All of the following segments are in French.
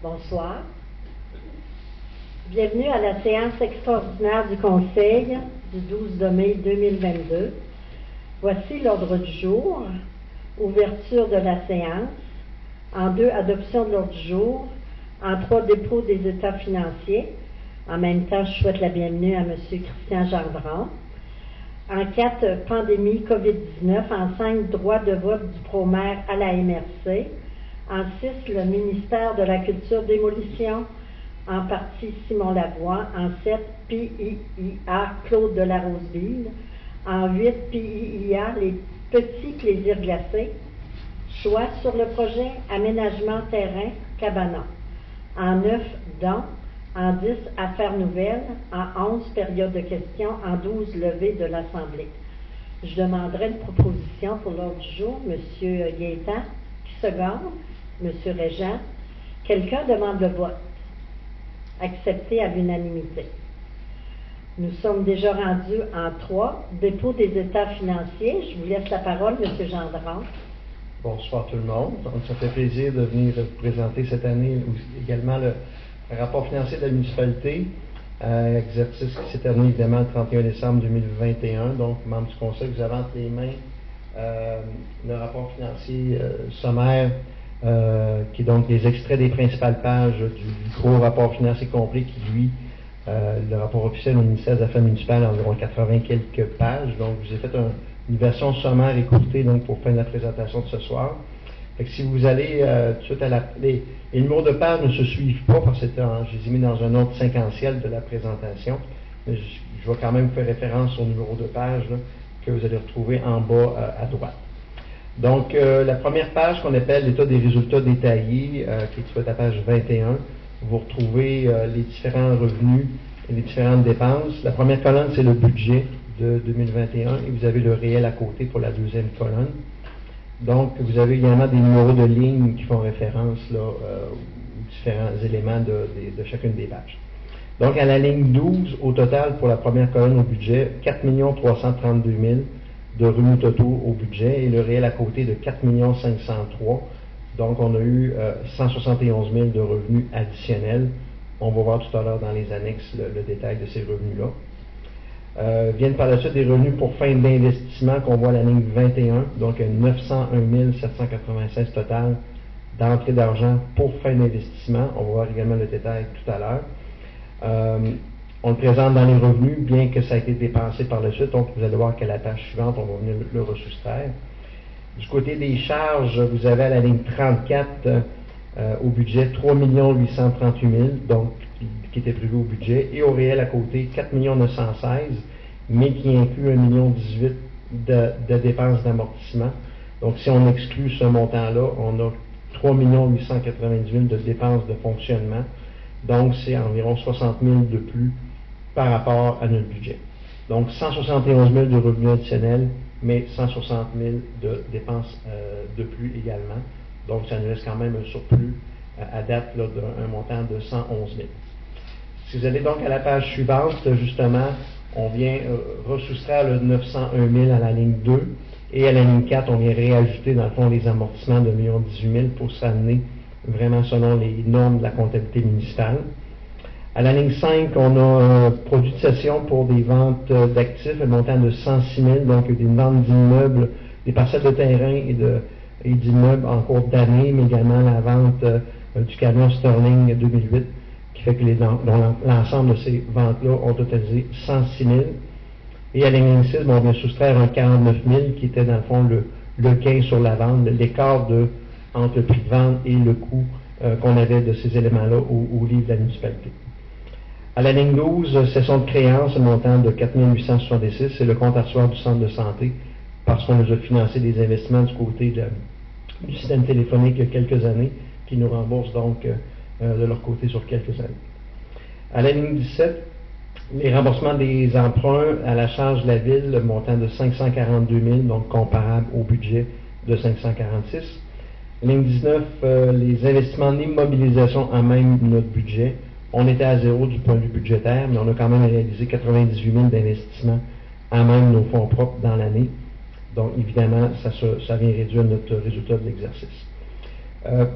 Bonsoir. Bienvenue à la séance extraordinaire du Conseil du 12 mai 2022. Voici l'ordre du jour. Ouverture de la séance. En 2, adoption de l'ordre du jour. En 3, dépôt des états financiers. En même temps, je souhaite la bienvenue à M. Christian Gendron. En 4, pandémie COVID-19. En 5, droit de vote du pro-maire à la MRC. En 6, le ministère de la Culture démolition, en partie Simon Lavoie. En 7, PIIA Claude de la Roseville. En 8, PIIA les petits plaisirs glacés. Choix sur le projet aménagement terrain Cabana. En 9, dons. En 10, affaires nouvelles. En 11, période de questions. En 12, levée de l'Assemblée. Je demanderai une proposition pour l'ordre du jour. M. Gaétan, qui seconde? M. Régent. Quelqu'un demande le vote. Accepté à l'unanimité. Nous sommes déjà rendus en 3, dépôt des états financiers. Je vous laisse la parole, M. Gendron. Bonsoir tout le monde. Donc, ça fait plaisir de venir vous présenter cette année également le rapport financier de la municipalité, exercice qui s'est terminé évidemment le 31 décembre 2021. Donc, membres du conseil, vous avez entre les mains le rapport financier sommaire, qui est donc les extraits des principales pages du gros rapport financier complet qui, lui, le rapport officiel au ministère des Affaires municipales, environ 80 quelques pages. Donc, je vous ai fait une version sommaire écourtée donc, pour faire la présentation de ce soir. Fait que si vous allez tout de suite à les numéros de pages ne se suivent pas parce que je les ai mis dans un ordre séquentiel de la présentation. Mais je vais quand même faire référence au numéro de page là, que vous allez retrouver en bas à droite. Donc, la première page qu'on appelle l'état des résultats détaillés, qui est sur la page 21, vous retrouvez les différents revenus et les différentes dépenses. La première colonne, c'est le budget de 2021 et vous avez le réel à côté pour la deuxième colonne. Donc, vous avez également des numéros de lignes qui font référence là, aux différents éléments de chacune des pages. Donc, à la ligne 12, au total, pour la première colonne au budget, 4 332 000 de revenus totaux au budget et le réel à côté de 4 503 000. Donc, on a eu 171 000 de revenus additionnels. On va voir tout à l'heure dans les annexes le détail de ces revenus-là. Viennent par la suite des revenus pour fin d'investissement qu'on voit à la ligne 21, donc 901 796 total d'entrée d'argent pour fin d'investissement. On va voir également le détail tout à l'heure. On le présente dans les revenus, bien que ça a été dépensé par la suite. Donc, vous allez voir qu'à la page suivante, on va venir le ressoustraire. Du côté des charges, vous avez à la ligne 34 au budget 3 838 000, donc qui était prévu au budget, et au réel à côté 4 916 000, mais qui inclut 1 18 000 de dépenses d'amortissement. Donc, si on exclut ce montant-là, on a 3 890 000 de dépenses de fonctionnement. Donc, c'est environ 60 000 de plus par rapport à notre budget. Donc, 171 000 de revenus additionnels, mais 160 000 de dépenses de plus également. Donc, ça nous laisse quand même un surplus à date d'un montant de 111 000. Si vous allez donc à la page suivante, justement, on vient ressoustraire le 901 000 à la ligne 2 et à la ligne 4, on vient réajouter dans le fond les amortissements de 1 18 000 pour s'amener vraiment selon les normes de la comptabilité municipale. À la ligne 5, on a un produit de cession pour des ventes d'actifs, un montant de 106 000, donc des ventes d'immeubles, des parcelles de terrain et d'immeubles en cours d'année, mais également la vente du camion Sterling 2008, qui fait que l'ensemble de ces ventes-là ont totalisé 106 000. Et à la ligne 6, on vient soustraire un 49 000 qui était dans le fond le gain sur la vente, l'écart entre le prix de vente et le coût qu'on avait de ces éléments-là au livre de la municipalité. À la ligne 12, cession de créances, un montant de 4 866, c'est le compte à recevoir du centre de santé, parce qu'on nous a financé des investissements du côté du système téléphonique il y a quelques années, qui nous remboursent donc de leur côté sur quelques années. À la ligne 17, les remboursements des emprunts à la charge de la ville, le montant de 542 000, donc comparable au budget de 546. Ligne 19, les investissements en immobilisation à même notre budget. On était à zéro du point de vue budgétaire, mais on a quand même réalisé 98 000 d'investissements à même nos fonds propres dans l'année. Donc, évidemment, ça vient réduire notre résultat de l'exercice.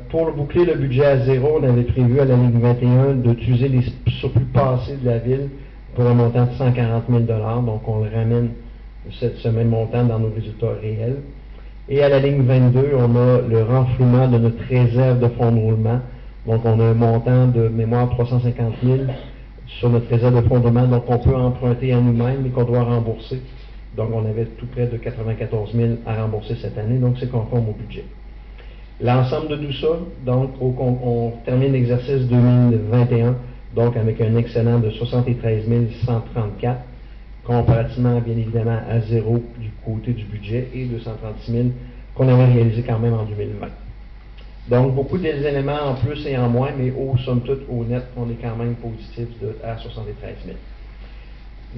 Pour boucler le budget à zéro, on avait prévu à la ligne 21 d'utiliser les surplus passés de la ville pour un montant de 140 000 $. Donc, on le ramène ce même montant dans nos résultats réels. Et à la ligne 22, on a le renflouement de notre réserve de fonds de roulement. Donc, on a un montant de mémoire 350 000 sur notre réserve de fonds de roulement, donc on peut emprunter à nous-mêmes et qu'on doit rembourser. Donc, on avait tout près de 94 000 à rembourser cette année, donc c'est conforme au budget. L'ensemble de tout ça, donc, on termine l'exercice 2021, donc avec un excédent de 73 134, comparativement, bien évidemment, à zéro du côté du budget et 236 000 qu'on avait réalisé quand même en 2020. Donc, beaucoup d'éléments en plus et en moins, mais somme toute, au net, on est quand même positif à 73 000.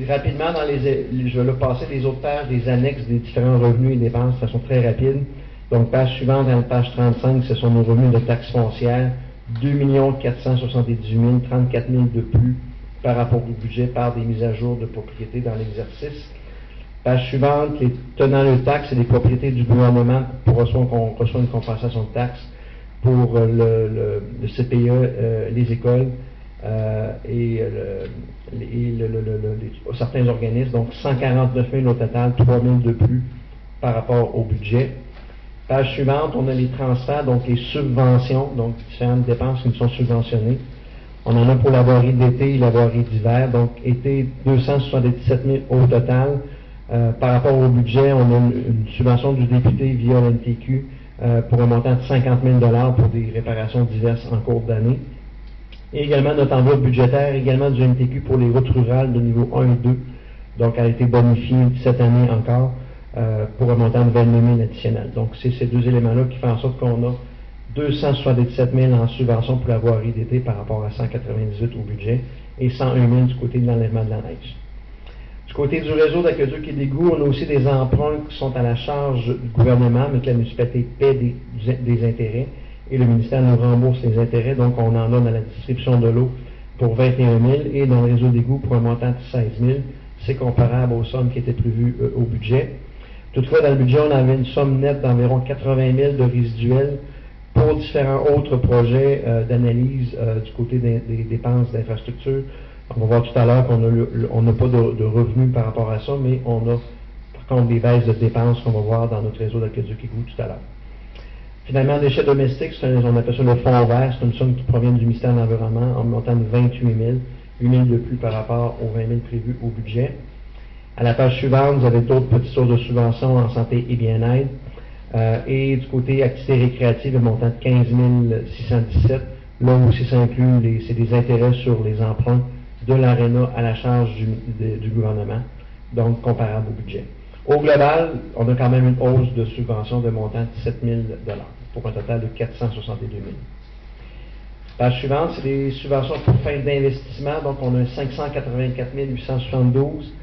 Rapidement, je vais passer les autres pages des annexes des différents revenus et dépenses de façon très rapide. Donc, page suivante, dans la page 35, ce sont nos revenus de taxes foncières, 2 478 000, 34 000 de plus par rapport au budget par des mises à jour de propriété dans l'exercice. Page suivante, les tenants de taxes et les propriétés du gouvernement qu'on reçoit une compensation de taxes pour le CPE, les écoles et certains organismes. Donc, 149 000 au total, 3 000 de plus par rapport au budget. Page suivante, on a les transferts, donc les subventions, donc différentes dépenses qui nous sont subventionnées. On en a pour la voirie d'été et la voirie d'hiver, donc été 277 000 au total. Par rapport au budget, on a une subvention du député via l'NTQ pour un montant de 50 000 $ pour des réparations diverses en cours d'année. Et également notre enveloppe budgétaire, également du NTQ pour les routes rurales de niveau 1 et 2. Donc, elle a été bonifiée cette année encore pour un montant de 22 000 additionnel. Donc, c'est ces deux éléments-là qui font en sorte qu'on a 277 000 en subvention pour la voirie d'été par rapport à 198 au budget et 101 000 du côté de l'enlèvement de la neige. Du côté du réseau d'aqueduc et d'égouts, on a aussi des emprunts qui sont à la charge du gouvernement, mais que la municipalité paie des intérêts et le ministère nous rembourse les intérêts. Donc, on en a dans la distribution de l'eau pour 21 000 et dans le réseau d'égouts pour un montant de 16 000. C'est comparable aux sommes qui étaient prévues au budget. Toutefois, dans le budget, on avait une somme nette d'environ 80 000 de résiduels pour différents autres projets d'analyse du côté des dépenses d'infrastructure. On va voir tout à l'heure qu'on n'a pas de revenus par rapport à ça, mais on a par contre des baisses de dépenses qu'on va voir dans notre réseau d'aqueduc et égout tout à l'heure. Finalement, déchets domestiques, on appelle ça le fonds vert, c'est une somme qui provient du ministère de l'Environnement en montant de 28 000, 8 000 de plus par rapport aux 20 000 prévus au budget. À la page suivante, vous avez d'autres petites sources de subventions en santé et bien-être. Et du côté activités récréatives, un montant de 15 617. Là aussi, ça inclut c'est des intérêts sur les emprunts de l'ARENA à la charge du gouvernement, donc comparable au budget. Au global, on a quand même une hausse de subventions de montant de 7 000 $ pour un total de 462 000. Page suivante, c'est les subventions pour fin d'investissement. Donc, on a 584 872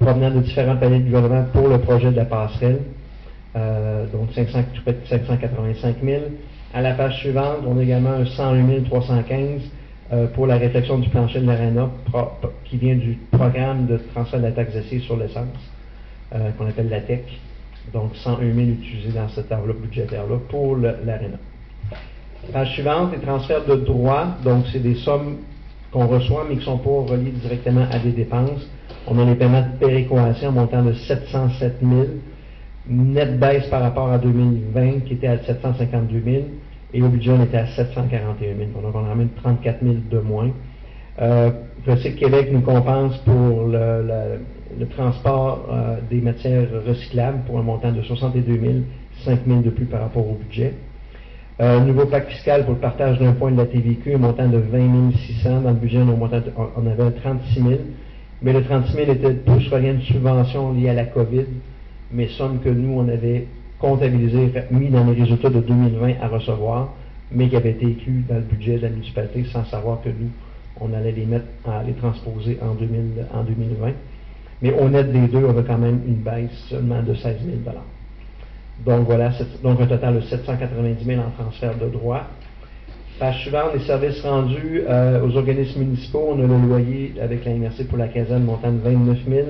provenant de différents paliers du gouvernement pour le projet de la passerelle. Donc, 585 000. À la page suivante, on a également un 101 315 pour la réflexion du plancher de l'ARENA qui vient du programme de transfert de la taxe d'acier sur l'essence qu'on appelle la TEC. Donc, 101 000 utilisés dans cette enveloppe budgétaire-là pour l'ARENA. Page suivante, les transferts de droits. Donc, c'est des sommes qu'on reçoit mais qui ne sont pas reliées directement à des dépenses. On a les paiements de péréquation montant de 707 000. Net baisse par rapport à 2020 qui était à 752 000 et au budget on était à 741 000. Donc on a même 34 000 de moins. Recycle Québec nous compense pour le transport des matières recyclables pour un montant de 62 000, 5 000 de plus par rapport au budget. Nouveau pacte fiscal pour le partage d'un point de la TVQ, un montant de 20 600. Dans le budget, on avait 36 000. Mais le 36 000 était plus relié à une subvention liée à la COVID, mais somme que nous, on avait comptabilisé, mis dans les résultats de 2020 à recevoir, mais qui avait été inclus dans le budget de la municipalité sans savoir que nous, on allait les mettre à les transposer en 2020. Mais au net des deux, on avait quand même une baisse seulement de 16 000 $. Donc voilà, donc un total de 790 000 en transfert de droits. Page suivante, les services rendus aux organismes municipaux. On a le loyer avec la MRC pour la caserne montant de 29 000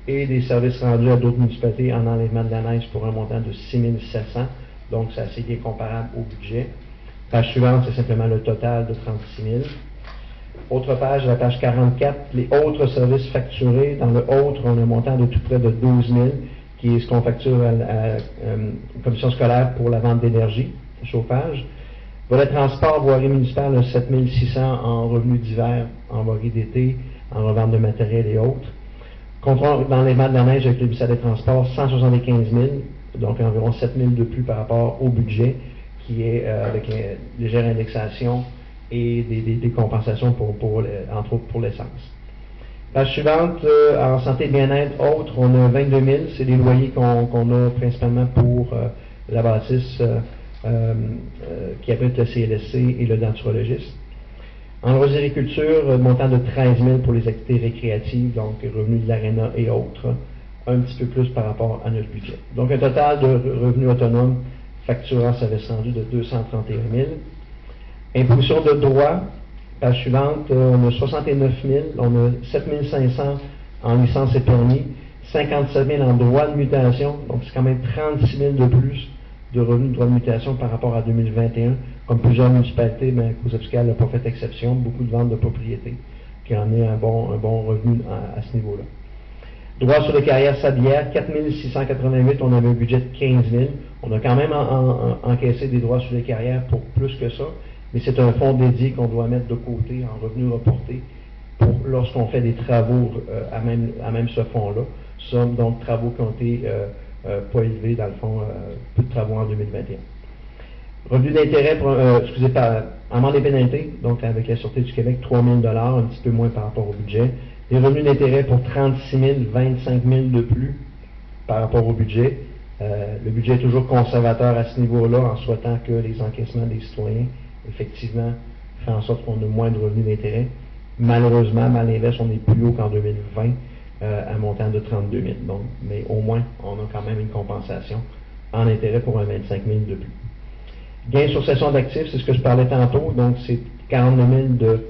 et des services rendus à d'autres municipalités en enlèvement de la neige pour un montant de 6 700. Donc, c'est assez bien comparable au budget. Page suivante, c'est simplement le total de 36 000. Autre page, la page 44, les autres services facturés. Dans le autre, on a un montant de tout près de 12 000, qui est ce qu'on facture à la commission scolaire pour la vente d'énergie, chauffage. Volet transport, voirie municipale, 7 600 en revenus divers, en voirie d'été, en revente de matériel et autres. Contrôle d'enlèvement de la neige avec le ministère des Transports, 175 000, donc environ 7 000 de plus par rapport au budget, qui est avec une légère indexation et des compensations entre autres pour l'essence. Page suivante, en santé et bien-être, autres, on a 22 000, c'est les loyers qu'on a principalement pour la bâtisse qui abrite le CLSC et le denturologiste. En rosériculture, montant de 13 000 pour les activités récréatives, donc revenus de l'aréna et autres, un petit peu plus par rapport à notre budget. Donc un total de revenus autonomes facturant service rendu de 231 000. Imposition de droit, page suivante, on a 69 000, on a 7 500 en licence et permis, 57 000 en droit de mutation, donc c'est quand même 36 000 de plus de revenus de droit de mutation par rapport à 2021. Comme plusieurs municipalités, mais Causa fiscale n'a pas fait exception, beaucoup de ventes de propriétés, qui en est un bon revenu à ce niveau-là. Droit sur les carrières sablières, 4 688, on avait un budget de 15 000. On a quand même encaissé des droits sur les carrières pour plus que ça, mais c'est un fonds dédié qu'on doit mettre de côté en revenus reportés pour lorsqu'on fait des travaux à même ce fonds-là. Somme donc travaux qui ont été pas élevés, dans le fond, peu de travaux en 2021. Revenu d'intérêt, par amende et pénalité, donc avec la Sûreté du Québec, 3 000 un petit peu moins par rapport au budget. Les revenus d'intérêt pour 36 000, 25 000 de plus par rapport au budget. Le budget est toujours conservateur à ce niveau-là, en souhaitant que les encaissements des citoyens, effectivement, fassent en sorte qu'on ait moins de revenus d'intérêt. Malheureusement, à l'inverse, on est plus haut qu'en 2020, à un montant de 32 000. Donc, mais au moins, on a quand même une compensation en intérêt pour un 25 000 de plus. Gains sur cession d'actifs, c'est ce que je parlais tantôt, donc c'est 49 000 de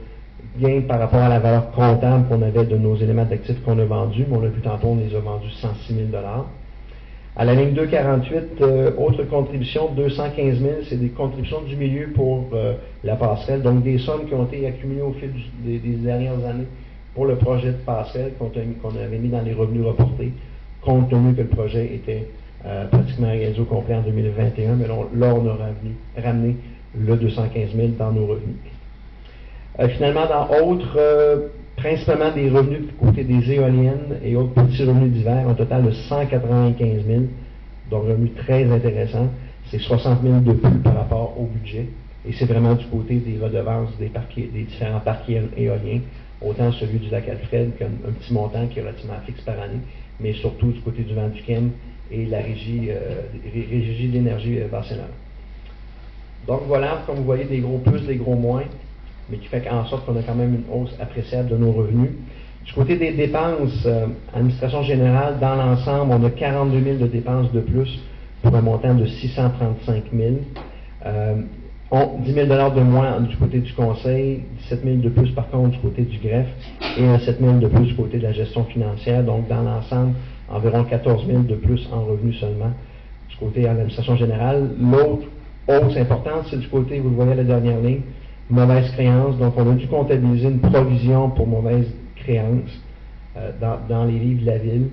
gains par rapport à la valeur comptable qu'on avait de nos éléments d'actifs qu'on a vendus, mais on l'a vu tantôt, on les a vendus 106 000 $. À la ligne 248, autre contribution, 215 000, c'est des contributions du milieu pour la passerelle, donc des sommes qui ont été accumulées au fil des dernières années pour le projet de passerelle qu'on avait mis dans les revenus reportés, compte tenu que le projet était pratiquement réalisé au complet en 2021, mais là, on a ramené le 215 000 dans nos revenus. Finalement, dans autres, principalement des revenus du côté des éoliennes et autres petits revenus divers, un total de 195 000, donc revenus très intéressants. C'est 60 000 de plus par rapport au budget, et c'est vraiment du côté des redevances des différents parcs éoliens, autant celui du lac Alfred qu'un petit montant qui est relativement fixe par année, mais surtout du côté du Vent-du-Kem et la régie d'énergie Bas-Saint-Laurent. Donc voilà, comme vous voyez, des gros plus, des gros moins, mais qui fait en sorte qu'on a quand même une hausse appréciable de nos revenus. Du côté des dépenses, administration générale, dans l'ensemble, on a 42 000 de dépenses de plus pour un montant de 635 000. 10 000 $ de moins du côté du conseil, 17 000 de plus par contre du côté du greffe et 7 000 de plus du côté de la gestion financière. Donc dans l'ensemble, environ 14 000 de plus en revenus seulement du côté de l'administration générale. L'autre hausse importante, c'est du côté, vous le voyez à la dernière ligne, mauvaise créance. Donc on a dû comptabiliser une provision pour mauvaise créance dans les livres de la ville.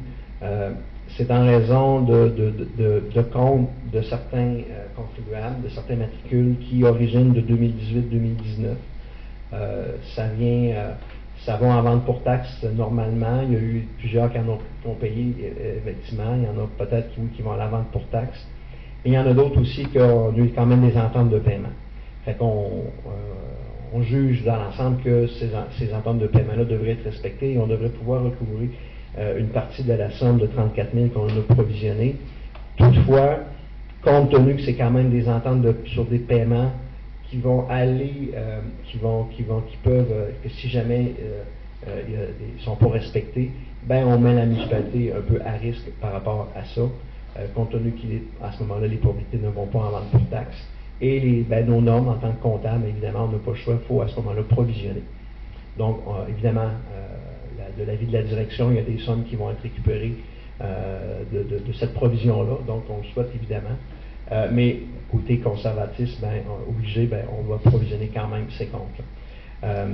C'est en raison de comptes de certains contribuables, de certains matricules qui originent de 2018-2019. Ça va en vente pour taxe normalement. Il y a eu plusieurs qui ont payé, effectivement. Il y en a peut-être qui vont à la vente pour taxe. Mais il y en a d'autres aussi qui ont eu quand même des ententes de paiement. Fait qu'on juge dans l'ensemble que ces ententes de paiement-là devraient être respectées et on devrait pouvoir recouvrir une partie de la somme de 34 000 qu'on a provisionné. Toutefois, compte tenu que c'est quand même des ententes sur des paiements qui vont aller, qui peuvent, que si jamais ils ne sont pas respectés, ben on met la municipalité un peu à risque par rapport à ça, compte tenu qu'à ce moment-là, les propriétés ne vont pas en vente pour taxe. Et nos normes en tant que comptable, évidemment, on n'a pas le choix, il faut à ce moment-là provisionner. Donc, évidemment, de l'avis de la direction, il y a des sommes qui vont être récupérées de cette provision-là. Donc, on souhaite évidemment, Mais côté conservatisme, obligé, on va provisionner quand même ces comptes-là.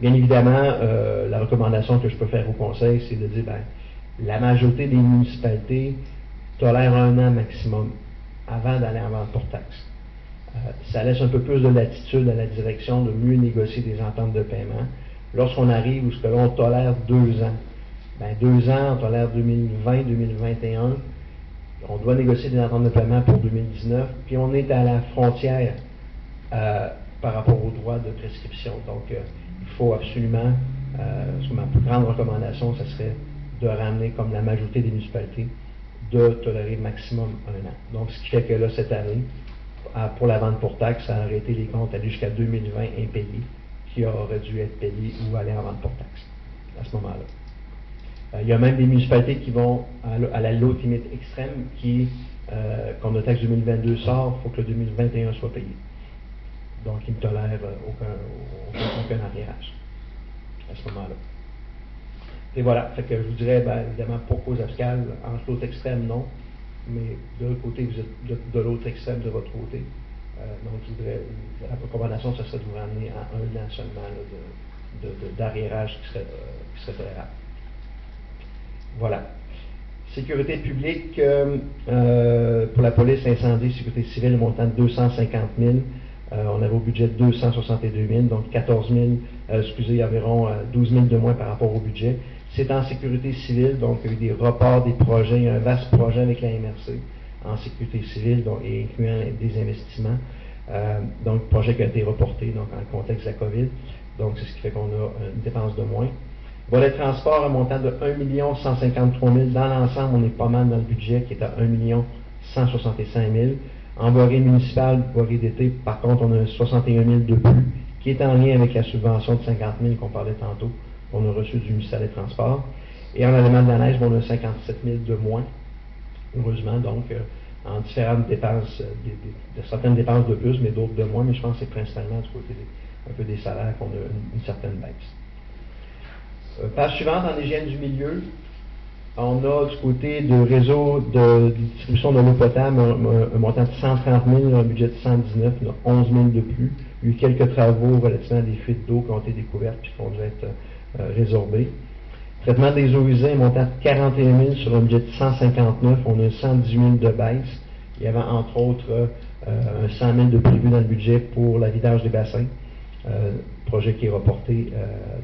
Bien évidemment, la recommandation que je peux faire au Conseil, c'est de dire, la majorité des municipalités tolèrent 1 an maximum avant d'aller en vente pour taxe. Ça laisse un peu plus de latitude à la direction de mieux négocier des ententes de paiement. Lorsqu'on arrive où ce que l'on tolère 2 ans, 2 ans, on tolère 2020, 2021, on doit négocier des ententes de paiement pour 2019, puis on est à la frontière par rapport aux droits de prescription. Donc, il faut absolument, ma plus grande recommandation, ce serait de ramener, comme la majorité des municipalités, de tolérer maximum 1 an. Donc, ce qui fait que là, cette année, pour la vente pour taxe, ça a arrêté les comptes aller jusqu'à 2020 impayés, qui auraient dû être payés ou aller en vente pour taxe à ce moment-là. Il y a même des municipalités qui vont à la l'autre limite extrême, qui, quand le taxe 2022 sort, il faut que le 2021 soit payé. Donc, ils ne tolèrent aucun arriérage à ce moment-là. Et voilà, fait que je vous dirais, évidemment, pour cause fiscale, entre l'autre extrême, non, mais de l'autre côté, vous êtes de l'autre extrême de votre côté. Donc, je voudrais, la recommandation, ce serait de vous ramener à 1 an seulement d'arriérage qui serait tolérable. Voilà. Sécurité publique, pour la police, incendie, sécurité civile, le montant de 250 000. On avait au budget de 262 000, donc 14 000, environ 12 000 de moins par rapport au budget. C'est en sécurité civile, donc il y a eu des reports des projets, il y a un vaste projet avec la MRC en sécurité civile, donc, et incluant des investissements. Donc, projet qui a été reporté donc, en contexte de la COVID. Donc, c'est ce qui fait qu'on a une dépense de moins. Volet transport, un montant de 1 153 000. Dans l'ensemble, on est pas mal dans le budget qui est à 1 165 000. En voirie municipale, voirie d'été, par contre, on a 61 000 de plus, qui est en lien avec la subvention de 50 000 qu'on parlait tantôt, qu'on a reçu du ministère des Transports. Et en élément de la neige, on a 57 000 de moins, heureusement, donc en différentes dépenses, certaines dépenses de plus, mais d'autres de moins, mais je pense que c'est principalement du côté un peu des salaires qu'on a une certaine baisse. Page suivante, en hygiène du milieu, on a du côté du réseau de distribution de l'eau potable un montant de 130 000, un budget de 119 000, 11 000 de plus. Il y a eu quelques travaux relativement à des fuites d'eau qui ont été découvertes et qui ont dû être résorbées. Traitement des eaux usées, un montant de 41 000 sur un budget de 159 000, on a 118 000 de baisse. Il y avait entre autres un 100 000 de prévu dans le budget pour la vidage des bassins. Projet qui est reporté,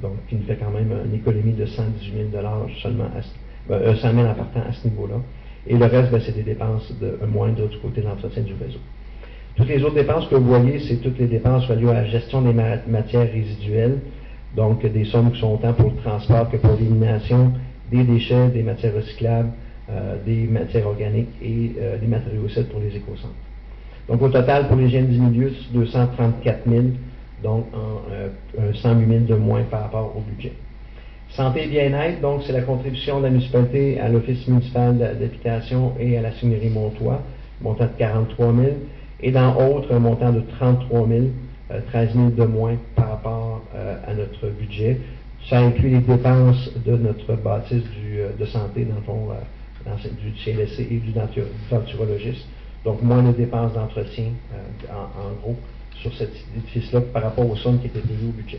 donc qui nous fait quand même une économie de 118 000 seulement, 100 000 en partant à ce niveau-là. Et le reste, c'est des dépenses moindres du côté de l'entretien du réseau. Toutes les autres dépenses que vous voyez, c'est toutes les dépenses reliées à la gestion des matières résiduelles, donc des sommes qui sont autant pour le transport que pour l'élimination des déchets, des matières recyclables, des matières organiques et des matériaux secs pour les écocentres. Donc au total, pour l'hygiène du milieu, c'est 234 000, donc 108 000 de moins par rapport au budget. Santé et bien-être, donc c'est la contribution de la municipalité à l'Office municipal d'habitation et à la Seigneurie Montois, montant de 43 000, et dans autres, un montant de 33 000, 13 000 de moins par rapport à notre budget. Ça inclut les dépenses de notre bâtisse de santé, dans le fond, du CLSC et du denturologiste. Donc, moins de dépenses d'entretien, en gros, sur cet édifice-là par rapport aux sommes qui étaient payées au budget.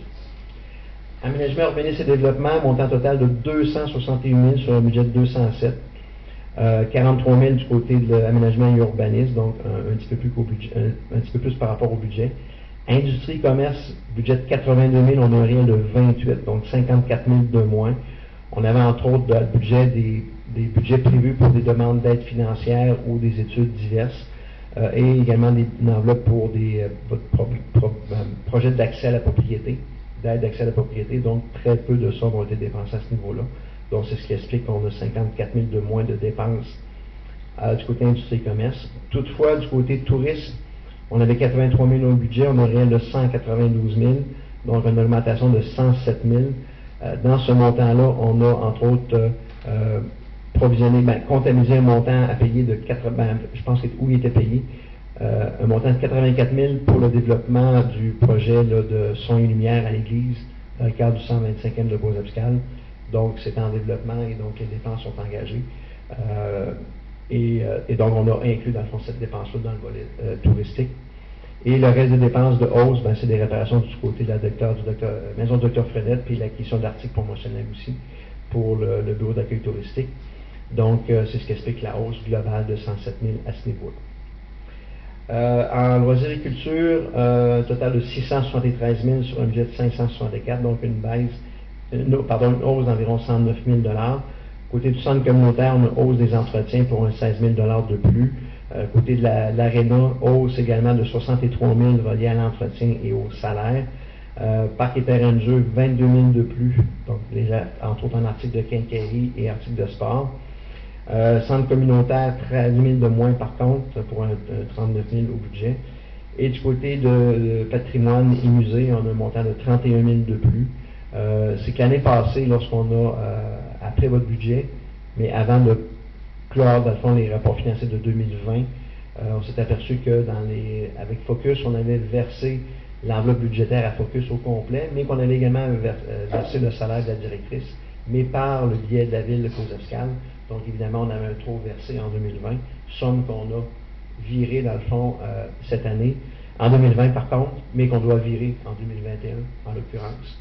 Aménagement, urbanisme et développement, montant total de 261 000 sur un budget de 207. 43 000 du côté de l'aménagement et urbanisme, donc un petit peu plus un petit peu plus par rapport au budget. Industrie, commerce, budget de 82 000, on a un réel de 28, donc 54 000 de moins. On avait entre autres dans le budget des budgets prévus pour des demandes d'aide financière ou des études diverses, et également une enveloppe pour des projets d'accès à la propriété, d'aide d'accès à la propriété, donc très peu de sommes ont été dépensées à ce niveau-là. Donc c'est ce qui explique qu'on a 54 000 de moins de dépenses du côté industrie et commerce. Toutefois, du côté tourisme, on avait 83 000 au budget, on a un réel de 192 000, donc une augmentation de 107 000. Dans ce montant-là, on a entre autres provisionné, comptabilisé un montant à payer de 80, je pense où il était payé, un montant de 84 000 pour le développement du projet là, de son et lumière à l'église dans le cadre du 125e de Beauce-Abscal. Donc c'est en développement et donc les dépenses sont engagées. Et donc, on a inclus, dans le fond, cette dépense-là dans le volet touristique. Et le reste des dépenses de hausse, ben, c'est des réparations du côté de la maison du Dr Fredette, puis l'acquisition d'articles promotionnels aussi pour le bureau d'accueil touristique. Donc, c'est ce qui explique la hausse globale de 107 000 à ce niveau-là. En loisirs et culture, un total de 673 000 sur un budget de 564, donc une hausse d'environ 109 000 $. Côté du centre communautaire, on a une hausse des entretiens pour un 16 000 $ de plus. Côté de l'aréna, hausse également de 63 000 reliés à l'entretien et au salaire. Parc et terrain de jeu, 22 000 de plus, donc entre autres en articles de quincaillerie et articles de sport. Centre communautaire, 13 000 de moins par contre, pour un 39 000 au budget. Et du côté de patrimoine et musée, on a un montant de 31 000 de plus. C'est que l'année passée, lorsqu'on a, après votre budget, mais avant de clore, dans le fond, les rapports financiers de 2020, on s'est aperçu que avec Focus, on avait versé l'enveloppe budgétaire à Focus au complet, mais qu'on avait également versé le salaire de la directrice, mais par le biais de la ville de Cozescal. Donc, évidemment, on avait un trop versé en 2020, somme qu'on a viré, dans le fond, cette année, en 2020 par contre, mais qu'on doit virer en 2021, en l'occurrence.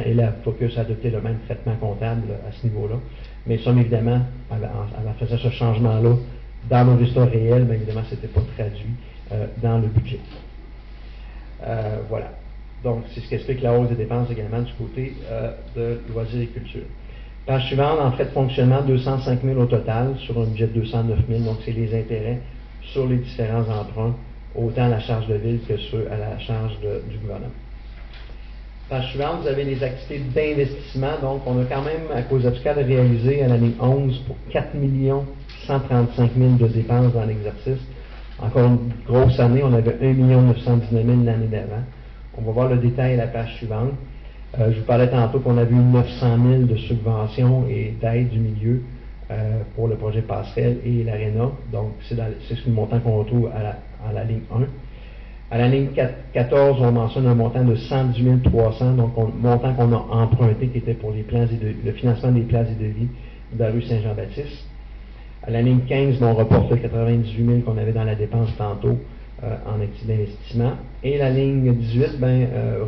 Et la Focus a adopté le même traitement comptable à ce niveau-là. Mais somme, évidemment, en faisant ce changement-là dans nos résultats réels, bien évidemment, ce n'était pas traduit dans le budget. Voilà. Donc, c'est ce qui explique la hausse des dépenses également du côté de loisirs et culture. Page suivante, en frais de fonctionnement, 205 000 au total, sur un budget de 209 000. Donc, c'est les intérêts sur les différents emprunts, autant à la charge de ville que à la charge du gouvernement. Page suivante, vous avez les activités d'investissement. Donc, on a quand même, à Cozescal, réalisé à l'année 11 pour 4 135 000 de dépenses dans l'exercice. Encore une grosse année, on avait 1 919 000 l'année d'avant. On va voir le détail à la page suivante. Je vous parlais tantôt qu'on avait eu 900 000 de subventions et d'aides du milieu pour le projet Passerelle et l'Arena. Donc, c'est le montant qu'on retrouve à la ligne 1. À la ligne 14, on mentionne un montant de 110 300, donc un montant qu'on a emprunté qui était pour le financement des places et devis de la rue Saint-Jean-Baptiste. À la ligne 15, on reporte le 98 000 qu'on avait dans la dépense tantôt en activité d'investissement. Et la ligne 18,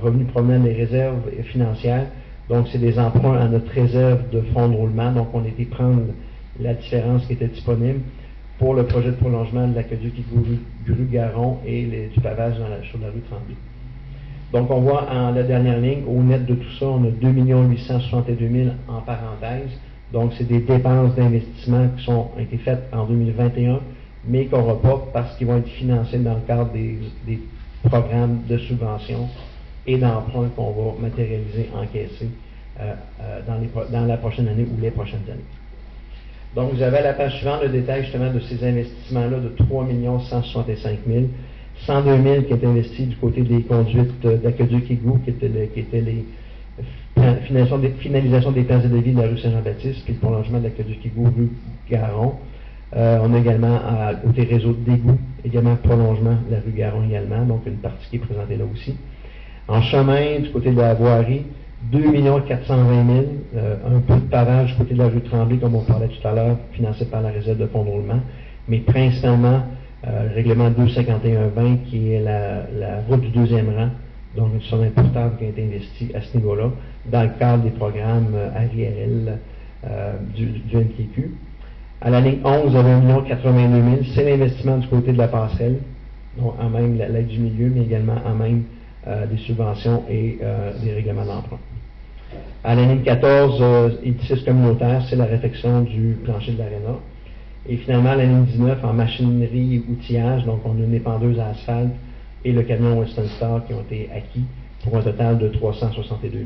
revenu provenant des réserves financières. Donc, c'est des emprunts à notre réserve de fonds de roulement. Donc, on a été prendre la différence qui était disponible pour le projet de prolongement de l'aqueduc Gru-Garon et du pavage sur la rue Tremblay. Donc, on voit en la dernière ligne, au net de tout ça, on a 2 862 000 en parenthèse. Donc, c'est des dépenses d'investissement qui ont été faites en 2021, mais qu'on reporte parce qu'ils vont être financés dans le cadre des programmes de subvention et d'emprunt qu'on va matérialiser, encaisser dans la prochaine année ou les prochaines années. Donc, vous avez à la page suivante le détail justement de ces investissements-là de 3 165 000, 102 000 qui est investi du côté des conduites d'aqueduc Égout, qui étaient les finalisation des plans de devis de la rue Saint-Jean-Baptiste, puis le prolongement de l'aqueduc Égout rue Garon. On a également côté réseau d'égout, également prolongement de la rue Garon également, donc une partie qui est présentée là aussi. En chemin, du côté de la voirie, 2 420 000, un peu de pavage du côté de la rue Tremblay, comme on parlait tout à l'heure, financé par la réserve de fonds de roulement, mais principalement le règlement 251-20, qui est la route du deuxième rang, donc une somme importante qui a été investie à ce niveau-là, dans le cadre des programmes ARIRL du MTQ. À la ligne 11, vous avez 1 82 000, c'est l'investissement du côté de la passerelle, donc en même l'aide du milieu, mais également en même des subventions et des règlements d'emprunt. À la ligne 14, édifice communautaire, c'est la réfection du plancher de l'aréna. Et finalement, à la ligne 19, en machinerie et outillage, donc on a une épandeuse à asphalte et le camion Western Star qui ont été acquis pour un total de 362 000.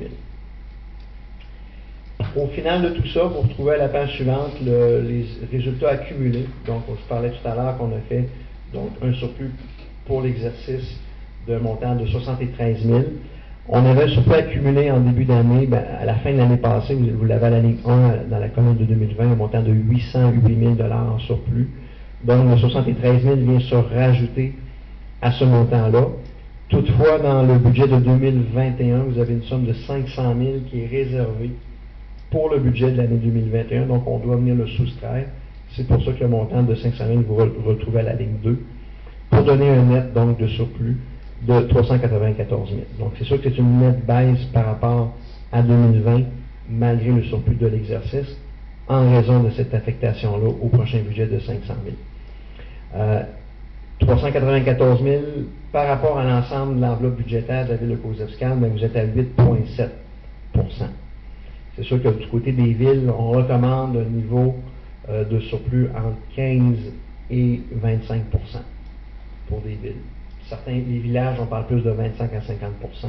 Au final de tout ça, vous retrouvez à la page suivante les résultats accumulés. Donc, je parlais tout à l'heure qu'on a fait donc, un surplus pour l'exercice d'un montant de 73 000. On avait un surplus accumulé en début d'année, à la fin de l'année passée, vous l'avez à la ligne 1 dans la colonne de 2020, un montant de 808 000 $ en surplus. Donc, le 73 000 vient se rajouter à ce montant-là. Toutefois, dans le budget de 2021, vous avez une somme de 500 000 qui est réservée pour le budget de l'année 2021, donc on doit venir le soustraire. C'est pour ça que le montant de 500 000 vous retrouvez à la ligne 2, pour donner un net donc de surplus de 394 000. Donc c'est sûr que c'est une nette baisse par rapport à 2020, malgré le surplus de l'exercice, en raison de cette affectation-là au prochain budget de 500 000. 394 000 par rapport à l'ensemble de l'enveloppe budgétaire de la ville de Cozevscan, vous êtes à 8,7 %. C'est sûr que du côté des villes, on recommande un niveau de surplus entre 15 et 25 % pour des villes. Les villages, on parle plus de 25 à 50 %.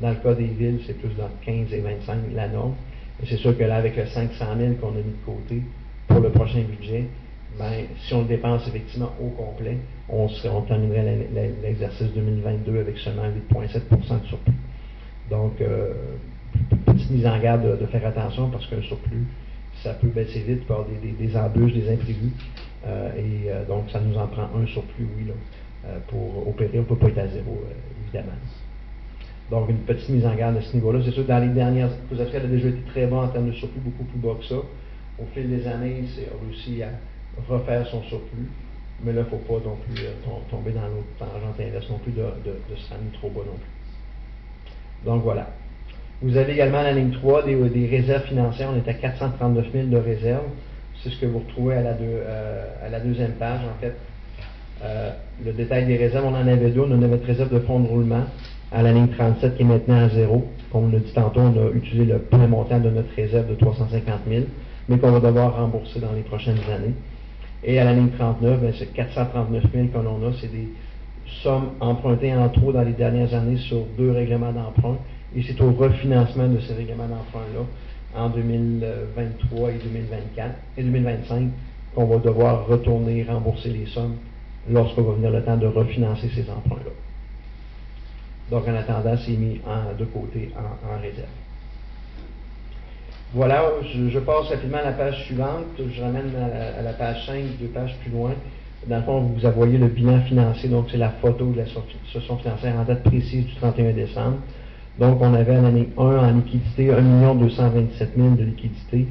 Dans le cas des villes, c'est plus dans 15 et 25 la norme. Et c'est sûr que là, avec le 500 000 qu'on a mis de côté pour le prochain budget, si on le dépense effectivement au complet, on terminerait l'exercice 2022 avec seulement 8,7 % de surplus. Donc, petite mise en garde de faire attention parce qu'un surplus, ça peut baisser vite, il peut y avoir des embûches, des imprévus. Donc, ça nous en prend un surplus, oui, là, pour opérer. On ne peut pas être à zéro, évidemment. Donc, une petite mise en garde à ce niveau-là. C'est sûr, dans les dernières, Cozevscan a déjà été très bon en termes de surplus, beaucoup plus bas que ça. Au fil des années, c'est réussi à refaire son surplus, mais là, il ne faut pas non plus tomber dans l'autre tangente inverse non plus de se ramener trop bas non plus. Donc, voilà. Vous avez également la ligne 3 des réserves financières. On est à 439 000 de réserves. C'est ce que vous retrouvez à la deuxième page, en fait. Le détail des réserves, on en avait deux. On en avait notre réserve de fonds de roulement à la ligne 37 qui est maintenant à zéro. Comme on l'a dit tantôt, on a utilisé le plein montant de notre réserve de 350 000, mais qu'on va devoir rembourser dans les prochaines années. Et à la ligne 39, c'est 439 000 que l'on a. C'est des sommes empruntées en trop dans les dernières années sur 2 règlements d'emprunt. Et c'est au refinancement de ces règlements d'emprunt-là en 2023 et 2024 et 2025 qu'on va devoir retourner rembourser les sommes lorsqu'on va venir le temps de refinancer ces emprunts-là. Donc, en attendant, c'est mis de côté en réserve. Voilà, je passe rapidement à la page suivante. Je ramène à la page 5, 2 pages plus loin. Dans le fond, vous voyez le bilan financier. Donc, c'est la photo de la situation financière en date précise du 31 décembre. Donc, on avait à la ligne 1 en liquidité 1 227 000 de liquidité,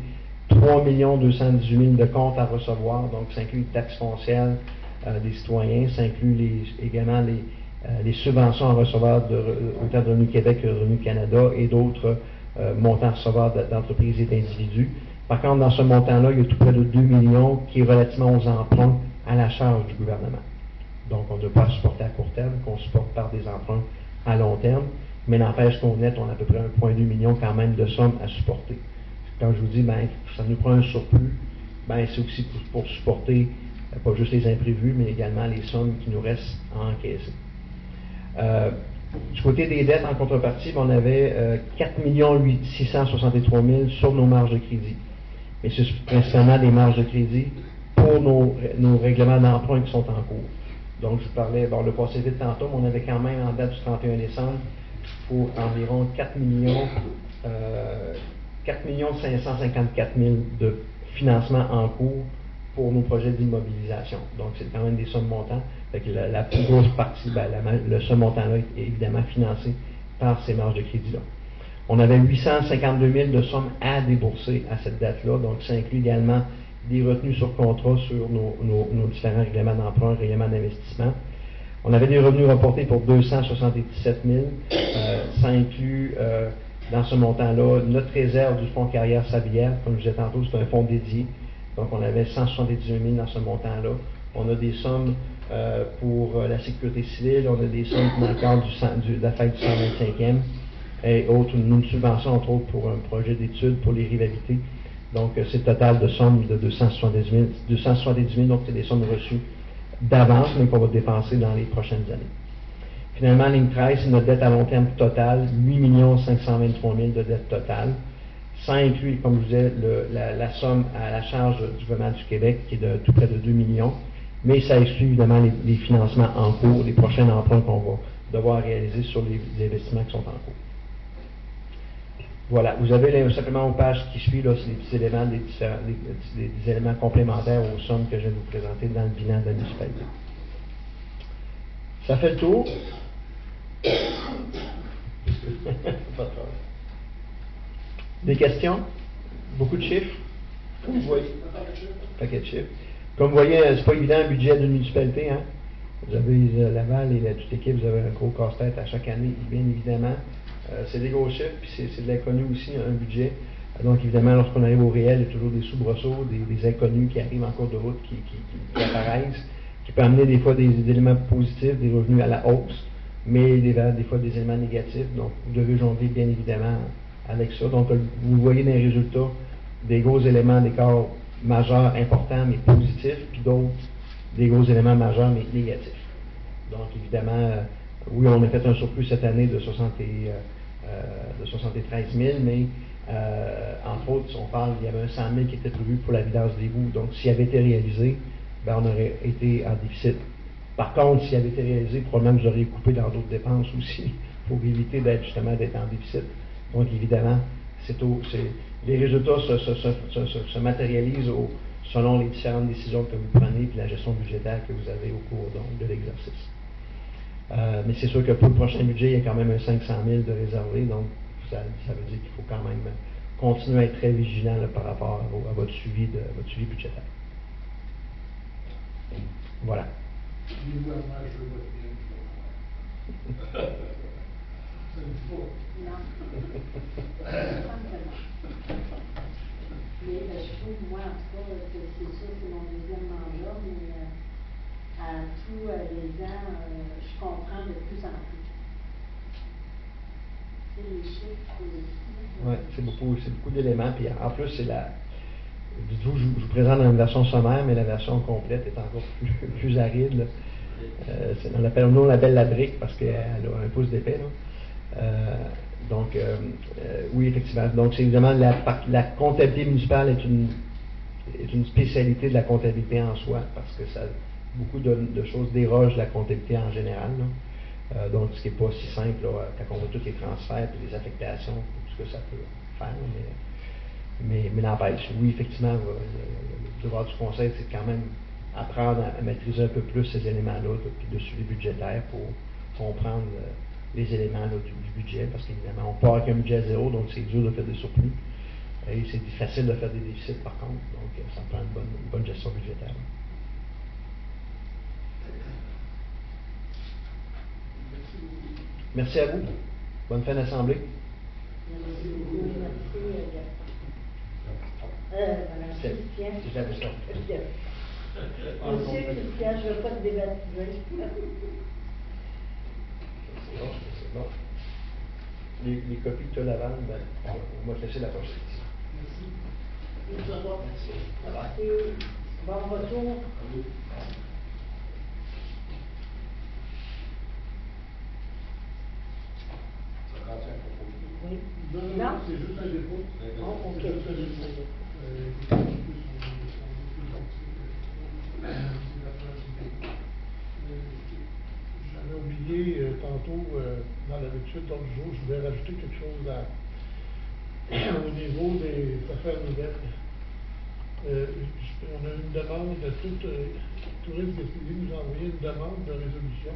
3 218 000 de comptes à recevoir. Donc, ça inclut les taxes foncières des citoyens, ça inclut également les subventions à recevoir autant de Revenu Québec que de Revenu Canada et d'autres montants à recevoir d'entreprises et d'individus. Par contre, dans ce montant-là, il y a tout près de 2 millions qui est relativement aux emprunts à la charge du gouvernement. Donc, on ne doit pas supporter à court terme, qu'on supporte par des emprunts à long terme, mais n'empêche qu'au net, on a à peu près 1,2 million quand même de sommes à supporter. Quand je vous dis, ça nous prend un surplus, c'est aussi pour supporter pas juste les imprévus, mais également les sommes qui nous restent à encaisser. Du côté des dettes, en contrepartie, on avait 4 663 000 sur nos marges de crédit. Mais c'est principalement des marges de crédit pour nos règlements d'emprunt qui sont en cours. Donc, je vous parlais, le passé vite tantôt, mais on avait quand même en date du 31 décembre pour environ 4 554 000 de financement en cours pour nos projets d'immobilisation. Donc, c'est quand même des sommes montantes. Fait que la plus grosse partie, ce montant-là est évidemment financé par ces marges de crédit-là. On avait 852 000 de sommes à débourser à cette date-là. Donc, ça inclut également des retenues sur contrat sur nos différents règlements d'emprunt, règlements d'investissement. On avait des revenus reportés pour 277 000. Ça inclut, dans ce montant-là, notre réserve du fonds carrière sablière. Comme je disais tantôt, c'est un fonds dédié. Donc, on avait 178 000 dans ce montant-là. On a des sommes pour la sécurité civile, on a des sommes dans le cadre de la fête du 125e et autres, une subvention, entre autres, pour un projet d'études pour les rivalités. Donc, c'est le total de sommes de 270 000. Donc, c'est des sommes reçues d'avance, mais qu'on va dépenser dans les prochaines années. Finalement, ligne 13, c'est notre dette à long terme totale, 8 523 000 de dette totale. Ça inclut, comme je disais, la somme à la charge du gouvernement du Québec, qui est de tout près de 2 millions, mais ça exclut évidemment les financements en cours, les prochains emprunts qu'on va devoir réaliser sur les investissements qui sont en cours. Voilà, vous avez simplement une page qui suit, là, c'est les petits éléments, des éléments complémentaires aux sommes que je vais vous présenter dans le bilan de la municipalité. Ça fait le tour. Des questions? Beaucoup de chiffres? Vous voyez, paquet de chiffres. Comme vous voyez, c'est pas évident un budget d'une municipalité, hein. Vous avez Laval et toute l'équipe, vous avez un gros casse-tête à chaque année, bien évidemment. C'est des gros chiffres, puis c'est de l'inconnu aussi, un budget. Donc, évidemment, lorsqu'on arrive au réel, il y a toujours des soubresauts, des inconnus qui arrivent en cours de route, qui apparaissent, qui peuvent amener des fois des éléments positifs, des revenus à la hausse, mais des fois des éléments négatifs. Donc, vous devez jongler, bien évidemment, avec ça. Donc, vous voyez dans les résultats des gros éléments d'écart majeurs, importants, mais positifs, puis d'autres, des gros éléments majeurs, mais négatifs. Donc, évidemment, oui, on a fait un surplus cette année de 73 000, mais entre autres, si on parle, il y avait un 100 000 qui était prévu pour la vidange d'égout. Donc, s'il avait été réalisé, ben, on aurait été en déficit. Par contre, s'il avait été réalisé, probablement vous auriez coupé dans d'autres dépenses aussi pour éviter d'être en déficit. Donc, évidemment, les résultats se matérialisent selon les différentes décisions que vous prenez et la gestion budgétaire que vous avez au cours donc, de l'exercice. Mais c'est sûr que pour le prochain budget, il y a quand même un 500 000 de réservé, donc ça veut dire qu'il faut quand même continuer à être très vigilant là, par rapport à votre suivi budgétaire. Voilà. Mais je trouve, moi, en tout cas, que c'est sûr, c'est mon deuxième mandat, mais à tous les ans, je comprends de plus en plus. C'est les chiffres. Oui, c'est beaucoup d'éléments. Puis en plus, c'est dites-vous, je vous présente une version sommaire, mais la version complète est encore plus aride. Là. Nous, on l'appelle la brique parce qu'elle a un pouce d'épais. Oui, effectivement. Donc, c'est évidemment la comptabilité municipale est une spécialité de la comptabilité en soi parce que beaucoup de choses dérogent la comptabilité en général. Donc, ce qui n'est pas si simple là, quand on voit tous les transferts et les affectations, tout ce que ça peut faire. Mais n'empêche, oui, effectivement, le devoir du conseil, c'est quand même apprendre à maîtriser un peu plus ces éléments-là, puis de suivi budgétaire pour comprendre les éléments là, du budget, parce qu'évidemment, on part avec un budget à zéro, donc c'est dur de faire des surplus. Et c'est facile de faire des déficits, par contre, donc ça prend une bonne gestion budgétaire. Merci à vous. Bonne fin d'assemblée. Merci beaucoup. Madame Christian. Monsieur Christian, je ne veux pas te débaptiser. C'est bon. Les copies que tu as Laval, on va te laisser la prochaine. Merci. Bon retour. Oui. Non? C'est juste un dépôt. Oh, ok. C'est juste un dépôt. J'avais oublié tantôt, dans la lecture de l'ordre du jour, je voulais rajouter quelque chose au niveau des affaires nouvelles. On a une demande de tout Tourisme Gaspésie nous a envoyé une demande de résolution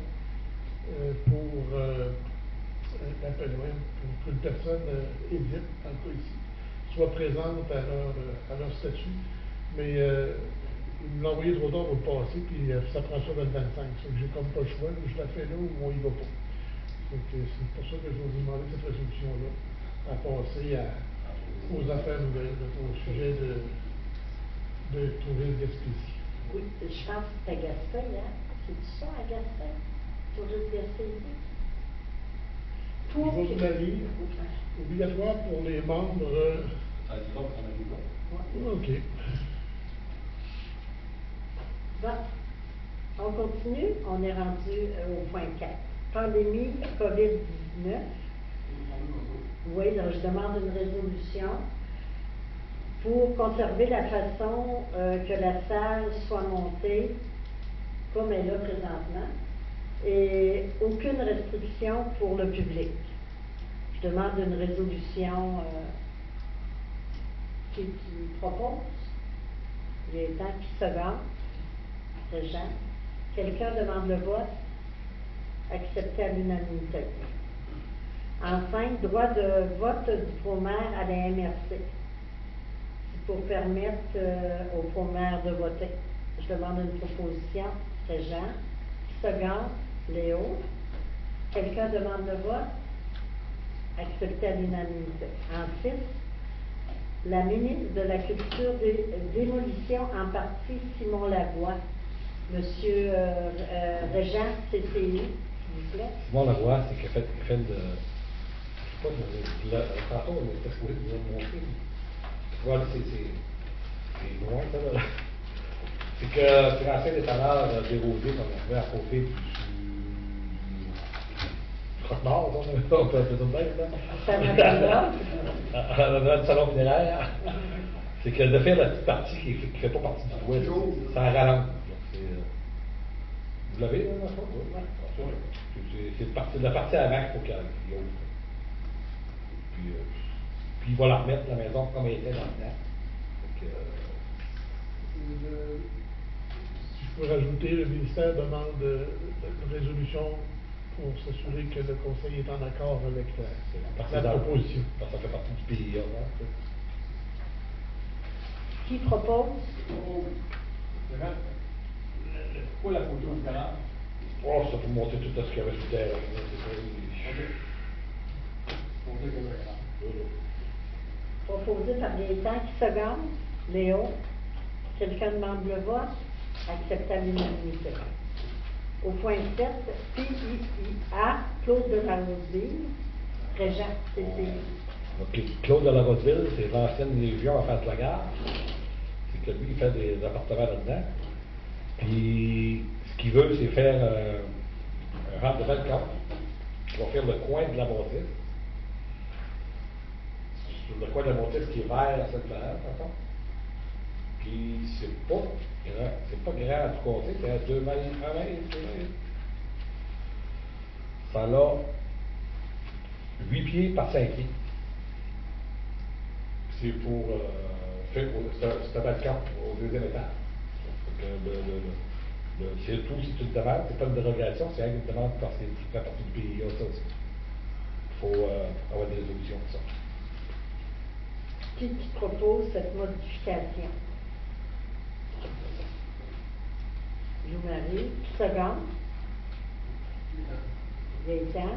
pour pour qu'une personne, Edith, en tout cas ici, soit présente à leur statut. Mais ils me l'ont envoyé trop tard pour le passé, puis ça prend ça dans le 25. Donc j'ai comme pas le choix, je la fais là ou on y va pas. Donc c'est pour ça que je vais vous demander cette résolution-là, à passer aux affaires nouvelles, au sujet de Tourisme Gaspésie. Oui, je pense que c'est à Gaspé, hein? C'est ça à Gaspé? Tourisme Gaspésie? Je vais vous la lire. Obligatoire pour les membres. OK. Bon, on continue. On est rendu au point 4. Pandémie COVID-19. Oui, là, je demande une résolution pour conserver la façon que la salle soit montée comme elle est là présentement et aucune restriction pour le public. Je demande une résolution qui propose. Il est temps qui se gâte. C'est Jean. Quelqu'un demande le vote. Accepté à l'unanimité. Enfin, droit de vote du pro-maire à la MRC. pour permettre au maire de voter. Je demande une proposition. C'est Jean. Second, Léo. Quelqu'un demande le vote? Accepté à l'unanimité. Ensuite, la ministre de la Culture, démolition en partie, Simon Lavoie. Monsieur Régent, CCI, s'il vous plaît. Simon Lavoie, c'est qu'il fait de. Je sais pas, tantôt, on était supposé vous montrer. Voilà, c'est loin, ça, là. C'est que c'est l'ancien étalage dérosé qu'on avait à côté du croque-mort, on peut appeler ça de même, là. Dans le salon minéraire. C'est que de faire la petite partie qui ne fait pas partie du toit, ça rallonge. Vous l'avez, là, dans le fond? Oui. C'est la partie avant qu'il faut qu'il ouvre. Puis il va la remettre, la maison, comme elle était dans le temps. Si je peux rajouter, le ministère demande une résolution pour s'assurer que le conseil est en accord avec la proposition. Parce que ça fait partie du pays. Qui propose? Pourquoi la photo du canard? Oh, ça faut monter tout ce qu'il y avait sur le terrain. Proposé par Gaétan. Qui seconde? Léo. Quelqu'un demande le vote? Accepté à l'unanimité. Au point 7, PIIA, Claude de la Roseville, Régent, CCI. OK. Claude de la Roseville, c'est l'ancienne Légion en face de la gare. C'est que lui, il fait des appartements là-dedans. Puis, ce qu'il veut, c'est faire un rang de balcon qui va faire le coin de la bâtisse. Sur le coin de la bâtisse qui est vers cette planète, par contre. Puis, c'est pas grand du côté, c'est 2 mètres, 1 mètre, 2 mètres. Ça a 8 pieds par 5 pieds. C'est pour faire c'est un balcon au deuxième étage. C'est tout, c'est une demande, c'est pas une dérogation, c'est une demande parce que ça fait partie du pays, ça aussi. Il faut avoir des résolutions pour ça. Qui propose cette modification? Jean-Marie. Seconde. Gaétan.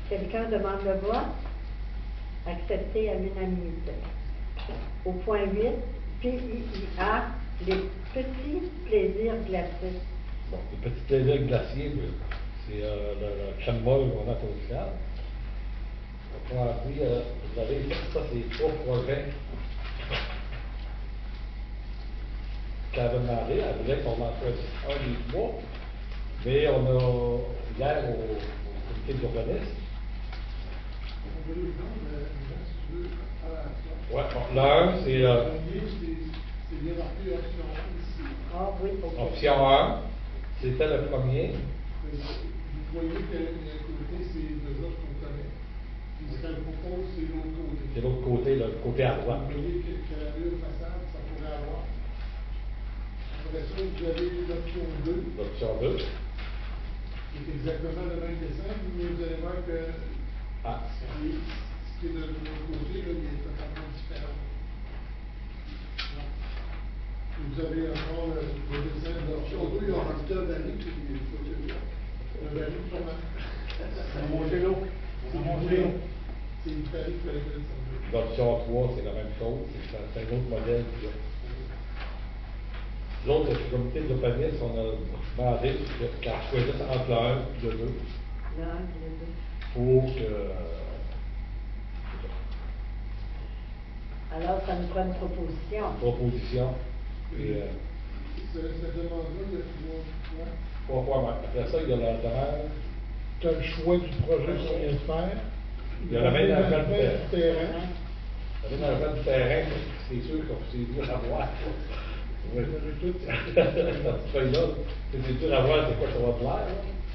Quelqu'un demande le vote? Accepté à l'unanimité. Au point 8, PIIA, les petits plaisirs glacés. Bon, les petits plaisirs glaciers, c'est le crème molle qu'on a au final. Donc, vous avez ça, c'est 3 projets qu'elle avait demandé. Elle voulait qu'on en choisisse un des 3. Mais on a, hier, au comité d'urbanisme, ouais, l'un, c'est c'est bien marqué option 1 ici. Ah oui, ok. option 1, c'était le premier. Vous voyez que le côté, c'est deux autres qu'on connaît. Puis ce qu'elle propose, c'est l'autre côté. C'est l'autre côté, le côté à droite. Vous voyez que la deux façades, ça pourrait avoir. Après ça, vous avez l'option 2. L'option 2. Qui est exactement le même dessin, mais vous allez voir que ce qui est de l'autre côté, là, il est totalement différent. Vous avez encore le dessin de l'option 2, il y aura un baril qui est un baril comment? C'est mon vélo. C'est mon vélo. C'est une baril qui fallait mettre ça. L'option 3, c'est la même chose. C'est un autre modèle. L'autre, le comité de l'urbanisme, on a demandé qu'elle choisisse entre le 1 et le 2. Le 1 et le 2. Pour que. Alors, ça nous prend une proposition. Proposition. Et, Cette demande-là, il y a 3 ouais, après ça, il y a la demande. Tu as le choix du projet qu'on vient de faire. Il y a la même argent du terrain. La même argent du terrain, c'est sûr que c'est dur à voir. Oui. Cette feuille-là, c'est dur à voir, c'est quoi ça va plaire.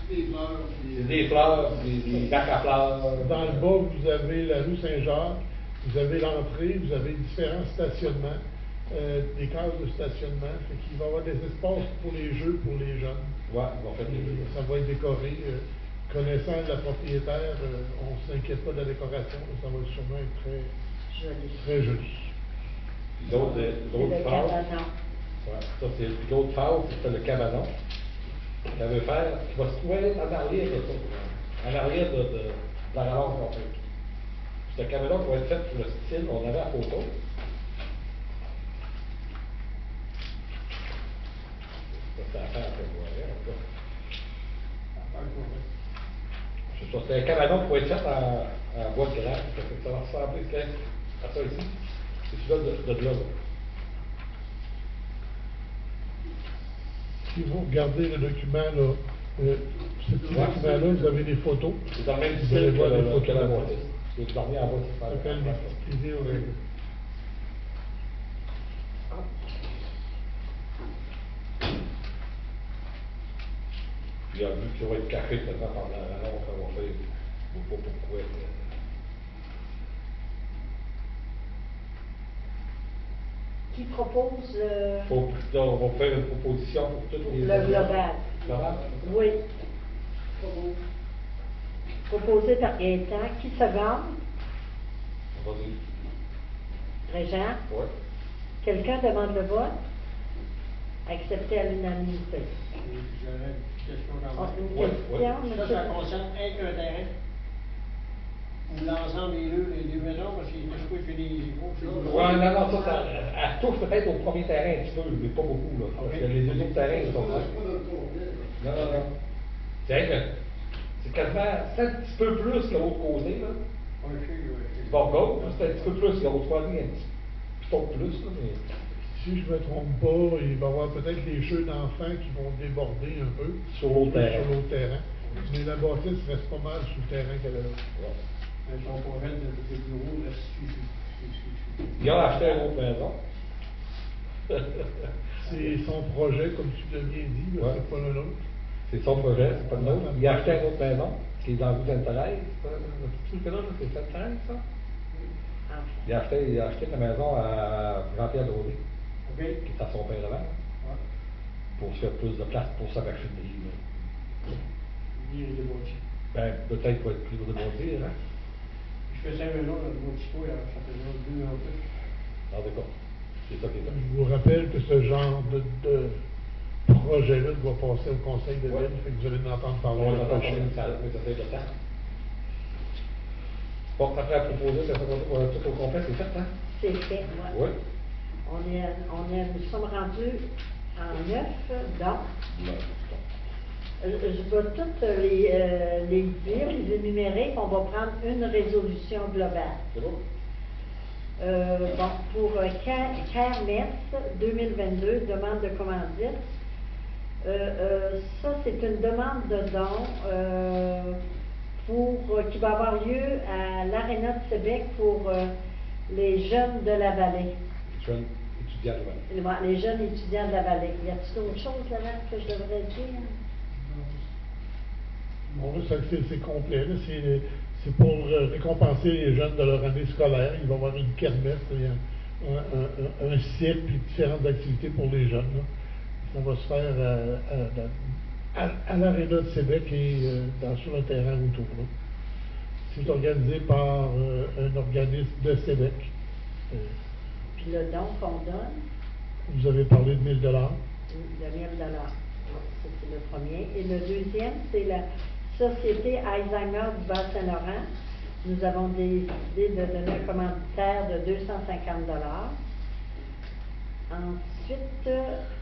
C'est des fleurs, des bacs à fleurs. Dans le bas, vous avez la rue Saint-Jacques, vous avez l'entrée, vous avez différents stationnements, des cases de stationnement. Fait qu'il va y avoir des espaces pour les jeux, pour les jeunes. Ouais, on fait les jeux. Ça va être décoré. Connaissant la propriétaire, on ne s'inquiète pas de la décoration. Ça va sûrement être très joli. Puis l'autre C'est le phase, cabanon. ouais, ça c'est puis l'autre phase, c'est le cabanon. Ça veut faire, qui va se trouver en arrière de ça, en arrière de la rallonge qu'on fait. C'est un cabanon qui va être fait pour le style, on avait la photo. Ça, c'est à faire un peu, ouais, en tout cas. C'est ça, c'est un cabanon qui va être fait en bois de grave. Ça va ressembler à ça ici. C'est celui-là de là. Si vous regardez le document, là, ce petit document-là, vous avez des photos. C'est dans le même Vous style allez que voir des la photos bâtisse. là-bas. C'est le dernier en bas, Ça s'appelle les petites idées, oui. Puis il a vu que ça va être caché peut-être par la rallonge qu'on va faire. Je ne sais pas pourquoi. Qui propose On va faire une proposition pour toutes les. le global? Global? Oui. Proposé par Gaëtan. Qui seconde? Vas-y. Régent? Oui. Quelqu'un demande le vote? Accepté à l'unanimité. J'aurais une question Oh, quand même. une Ouais, question, ouais. monsieur? Ça concerne un terrain. Ou l'ensemble les deux maisons, parce qu'il y a des fois que des gros. Ouais, non, ça, elle touche peut-être au premier terrain un petit peu, mais pas beaucoup, là. Parce que les deux autres terrains, ils sont là. Non. C'est vrai que c'est quasiment, c'est un petit peu plus que l'autre côté, là. Du bord gauche, c'est un petit peu plus, l'autre côté, un petit peu plus, là, mais. Si je ne me trompe pas, il va y avoir peut-être les jeux d'enfants qui vont déborder un peu Sur l'autre terrain. sur l'autre terrain. Mais la bâtisse reste pas mal sur le terrain qu'elle a là. Ouais. Son projet de bureau reste Ils ont acheté une autre maison. C'est son projet, comme tu l'as bien dit, là, Ouais. c'est pas le nôtre. C'est son projet, c'est pas le nôtre. Il a acheté une autre maison, qui est dans la rue Sainte-Thérèse. Le petit truc là, c'est Sainte-Thérèse, ça? Ah. Il a acheté la maison à Jean-Pierre Daudé, OK. qui est à son père avant, pour se faire plus de place pour sa machinerie. Il est débauché. Ben, peut-être qu'il va être plus rebondir, hein? Je fais 5 maisons dans le Motico, ça fait 2 ans plus. Ah, d'accord. C'est ça qui est là. Je vous rappelle que ce genre de projet-là doit passer au conseil de Ouais. ville, fait que vous allez en entendre parler. On la entend prochaine. parler, ça fait de temps. Bon, après à proposer, ça fait tout au complet, c'est fait, hein? C'est fait, Oui. Nous sommes rendus en 9, donc, je vais toutes les dire, les énumérer, qu'on va prendre une résolution globale. C'est bon? Bon, pour Kermesse 2022, demande de commandite. Ça, c'est une demande de don qui va avoir lieu à l'Aréna de Québec pour les jeunes de la vallée. Jeune étudiant de Valais. Les jeunes étudiants de la vallée. Y a-t-il d'autres choses là que je devrais dire? Bon, là, c'est complet. Là. C'est pour récompenser les jeunes de leur année scolaire. Il va y avoir une kermesse, un cirque, puis différentes activités pour les jeunes. Là. Ça va se faire à l'Aréna de Québec et sur le terrain autour. Là. C'est organisé par un organisme de Québec. Puis le don qu'on donne, Vous avez parlé de 1 000 $. de 1 000 $. Ça, c'est le premier. Et le deuxième, c'est la Société Alzheimer du Bas-Saint-Laurent. Nous avons décidé de donner un commanditaire de 250 $. Ensuite,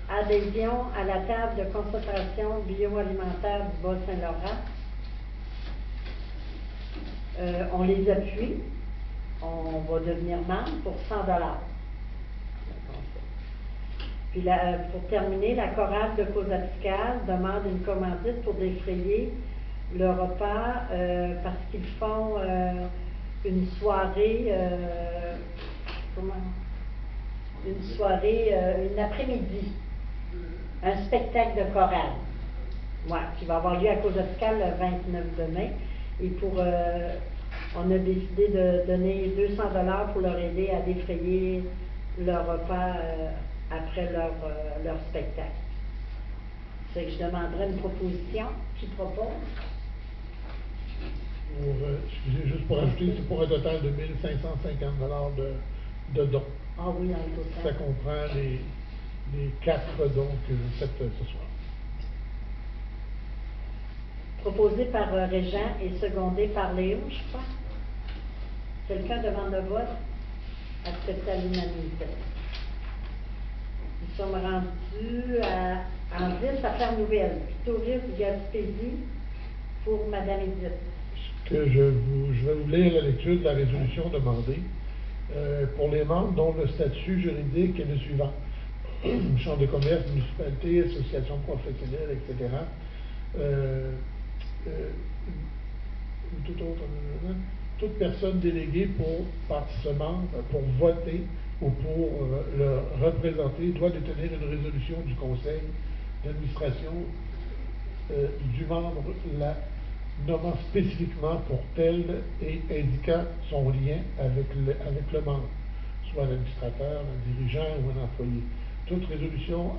adhésion à la table de concentration bioalimentaire du Bas-Saint-Laurent. On les appuie. On va devenir membre pour 100 $. Puis pour terminer, la chorale de Causa-Fiscale demande une commandite pour défrayer le repas parce qu'ils font une soirée, une après-midi, un spectacle de chorale, qui va avoir lieu à Causa-Fiscale le 29 de mai. Et on a décidé de donner 200 $ pour leur aider à défrayer leur repas après leur spectacle. C'est que je demanderai une proposition. Qui propose? Excusez, juste pour ajouter, c'est pour un total de 1 550 $ de dons. Ah oui, dans le Ça total. comprend les 4 dons que je fais ce soir. Proposé par Régent et secondé par Léo, je crois. Quelqu'un demande le vote? Accepté à l'unanimité. Nous sommes rendus en 10 affaires nouvelles. Tourisme Gaspésie pour Mme Edith. Je vais vous lire la lecture de la résolution demandée. Pour les membres dont le statut juridique est le suivant: chambre de commerce, municipalité, association professionnelle, etc. Toute personne déléguée par ce membre pour voter ou pour le représenter doit détenir une résolution du conseil d'administration du membre la nommant spécifiquement pour tel et indiquant son lien avec le membre, soit l'administrateur, un dirigeant ou un employé. Toute résolution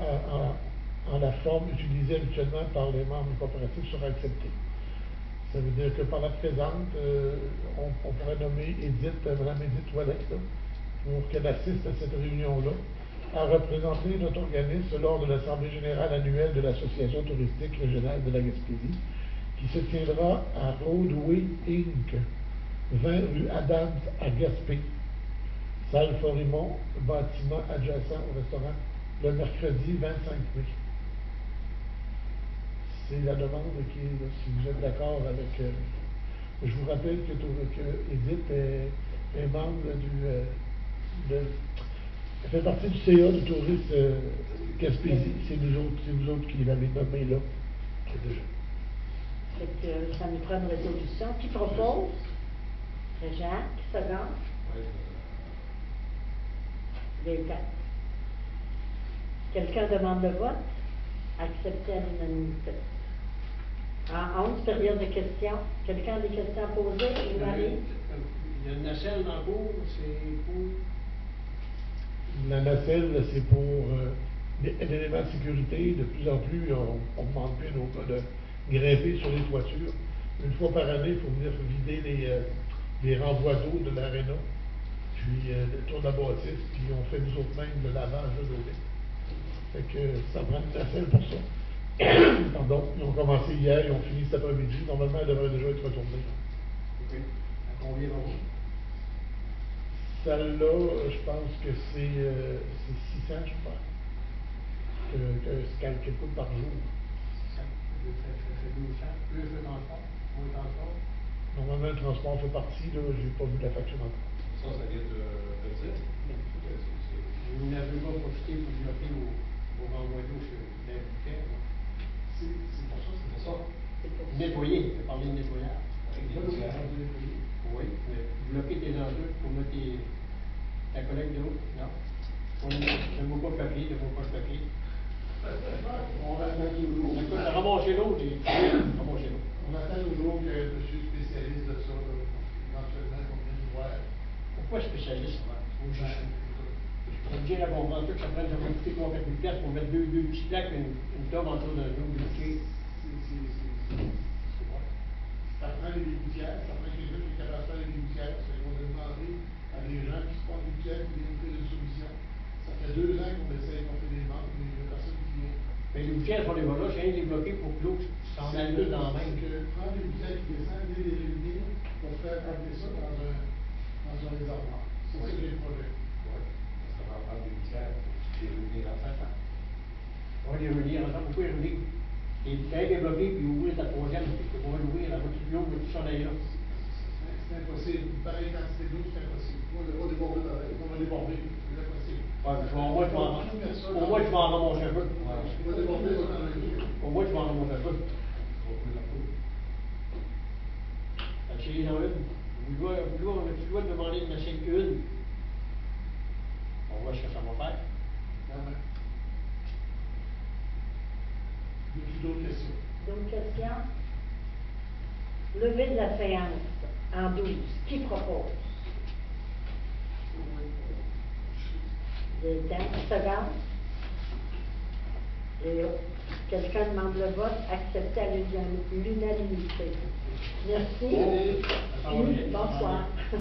en la forme utilisée habituellement par les membres coopératifs sera acceptée. Ça veut dire que par la présente, on pourrait nommer Mme Edith Ouellet, pour qu'elle assiste à cette réunion-là, à représenter notre organisme lors de l'Assemblée générale annuelle de l'Association touristique régionale de la Gaspésie, qui se tiendra à Roadway Inc., 20 rue Adams à Gaspé, salle Forimont, bâtiment adjacent au restaurant, le mercredi 25 mai. C'est la demande qui est, si vous êtes d'accord avec... je vous rappelle que Edith est membre elle fait partie du CA du tourisme Gaspésie. C'est vous autres qui l'avez nommé là. Fait que ça nous prend une résolution. Qui propose? Régent, qui second? Gaëtan. Quelqu'un demande le vote? Accepté à l'unanimité. En 11, période de questions. Quelqu'un a des questions à poser? Marie? Il y a une nacelle dans le cours, c'est pour... La nacelle, c'est pour l'élément de sécurité. De plus en plus, on demande plus nos gars de grimper sur les toitures. Une fois par année, il faut venir vider les renvois d'eau de l'aréna, puis le tour de la bâtisse, puis on fait nous autres mêmes le lavage de l'eau. Fait que ça prend une nacelle pour ça. Pardon, ils ont commencé hier, ils ont fini cet après-midi. Normalement, elle devrait déjà être retournée. OK. À combien d'euros? Celle-là, je pense que c'est 600, je crois, qu'elle coûte par jour. Ça fait 1200. Plus le transport, moins le transport. Normalement, le transport fait partie, là, j'ai pas vu la facture encore. Ça vient de dire. Vous n'avez pas profité pour bloquer vos renvois d'eau sur les bouquets. C'est pour ça, c'est ça. Nettoyer, tu parlé de nettoyage. Oui. Oui, mais bloquer tes enjeux pour mettre ta collègue d'eau, non. Ne vaut pas le papier, ne vaut pas le papier. On va ramasser l'eau, ramasser l'eau. On attend toujours que M. spécialiste de ça, éventuellement, qu'on vienne nous voir. Pourquoi spécialiste? Je veux dire à mon grand truc, ça prend de coûter 3 4 000 piastres pour mettre deux petits plaques et une tome autour d'un eau bloquée. Ça prend les gouttières, ça prend quelqu'un qui est capable de faire les gouttières. C'est qu'on a demandé à des gens qui se font des gouttières qui viennent faire une solution. Ça fait 2 ans qu'on essaie, qu'on fait des membres, mais il n'y a personne qui vient. Mais les gouttières sont les voilà, j'ai rien débloqué pour que l'eau s'en aille là dans la main. Prendre les gouttières qui descendent, les réunir pour faire amener ça dans un réservoir. C'est ça qui est le projet. Oui. Ça va prendre des tiers pour les réunir ensemble. On va les réunir ensemble, vous pouvez réunir. Et quand il est bloqué, puis ouvrir ta troisième, on va l'ouvrir, la moitié de l'eau va tout s'en aller là. C'est impossible. Pareille quantité d'eau, c'est impossible. On va déborder, c'est impossible. Ouais, mais au moins, je vais en ramasser un peu. On va déborder, on va en aller. Au moins, je vais en ramasser un peu. Chez en une, tu dois demander de m'acheter une. On voit ce que ça va faire. D'autres questions? D'autres questions? Levée de la séance en 12. Qui propose? Gaëtan, second. Léo. Quelqu'un demande le vote, accepté à l'unanimité. Merci. Bonsoir. Bonsoir.